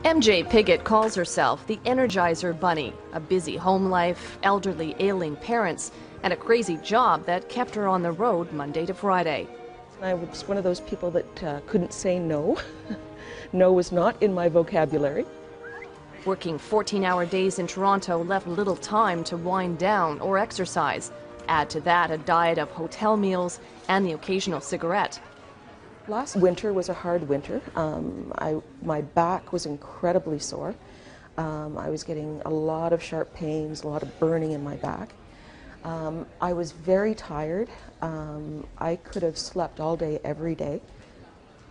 MJ Piggott calls herself the Energizer Bunny, a busy home life, elderly ailing parents, and a crazy job that kept her on the road Monday to Friday. I was one of those people that couldn't say no. No was not in my vocabulary. Working 14-hour days in Toronto left little time to wind down or exercise. Add to that a diet of hotel meals and the occasional cigarette. Last winter was a hard winter. My back was incredibly sore. I was getting a lot of sharp pains, a lot of burning in my back. I was very tired. I could have slept all day, every day.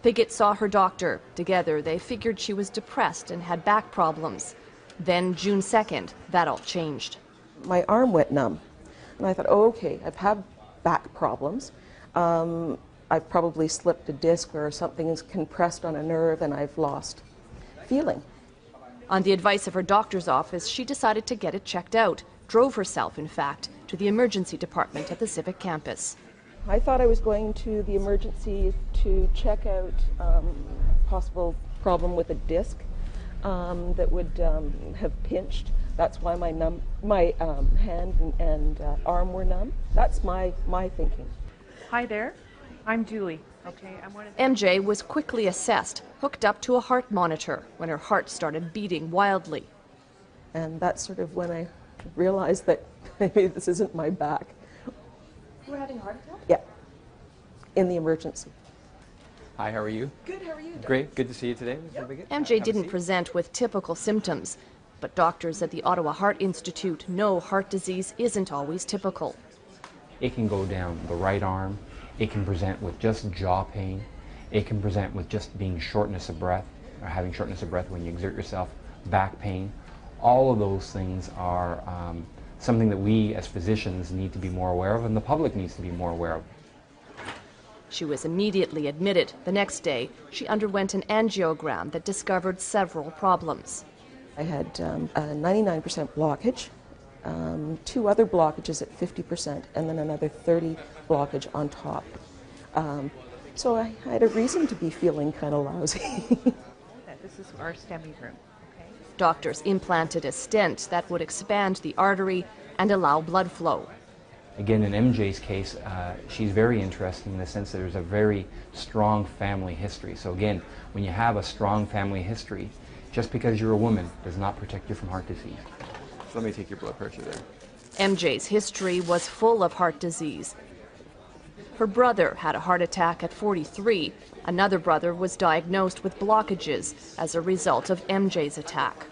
Piggott saw her doctor. Together, they figured she was depressed and had back problems. Then, June 2nd, that all changed. My arm went numb. And I thought, oh, okay, I've had back problems. I've probably slipped a disc or something is compressed on a nerve and I've lost feeling. On the advice of her doctor's office, she decided to get it checked out. Drove herself, in fact, to the emergency department at the Civic campus. I thought I was going to the emergency to check out possible problem with a disc that would have pinched. That's why my hand and arm were numb. That's my thinking. Hi there, I'm Julie. Okay, I'm one of the... MJ was quickly assessed, hooked up to a heart monitor when her heart started beating wildly. And that's sort of when I realized that maybe this isn't my back. You were having a heart attack? Yeah, in the emergency. Hi, how are you? Good, how are you? Great, good to see you today, Mr. Piggott. MJ didn't present with typical symptoms, but doctors at the Ottawa Heart Institute know heart disease isn't always typical. It can go down the right arm. It can present with just jaw pain. It can present with just being shortness of breath, or having shortness of breath when you exert yourself, back pain. All of those things are something that we as physicians need to be more aware of and the public needs to be more aware of. She was immediately admitted. The next day, she underwent an angiogram that discovered several problems. I had a 99% blockage, 2 other blockages at 50%, and then another 30 blockage on top. So I had a reason to be feeling kind of lousy. This is our STEMI room. Okay. Doctors implanted a stent that would expand the artery and allow blood flow. Again, in MJ's case, she's very interesting in the sense that there's a very strong family history. So again, when you have a strong family history, just because you're a woman does not protect you from heart disease. So let me take your blood pressure there. MJ's history was full of heart disease. Her brother had a heart attack at 43. Another brother was diagnosed with blockages as a result of MJ's attack.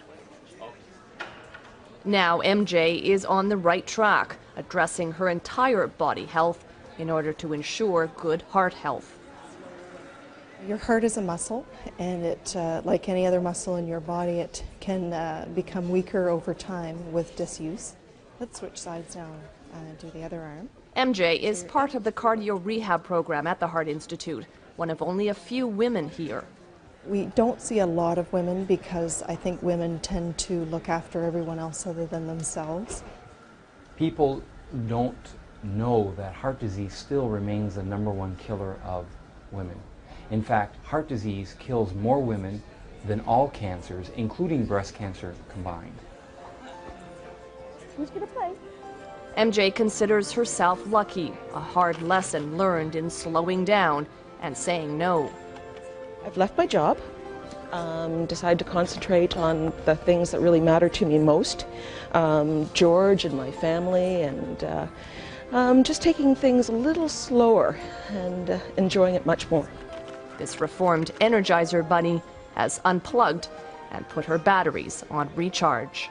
Now MJ is on the right track, addressing her entire body health in order to ensure good heart health. Your heart is a muscle, and it, like any other muscle in your body, it can become weaker over time with disuse. Let's switch sides now and do the other arm. MJ is part of the cardio rehab program at the Heart Institute, one of only a few women here. We don't see a lot of women because I think women tend to look after everyone else other than themselves. People don't know that heart disease still remains the #1 killer of women. In fact, heart disease kills more women than all cancers, including breast cancer combined. Who's going to play? MJ considers herself lucky, a hard lesson learned in slowing down and saying no. I've left my job, decided to concentrate on the things that really matter to me most, George and my family, and just taking things a little slower and enjoying it much more. This reformed Energizer Bunny has unplugged and put her batteries on recharge.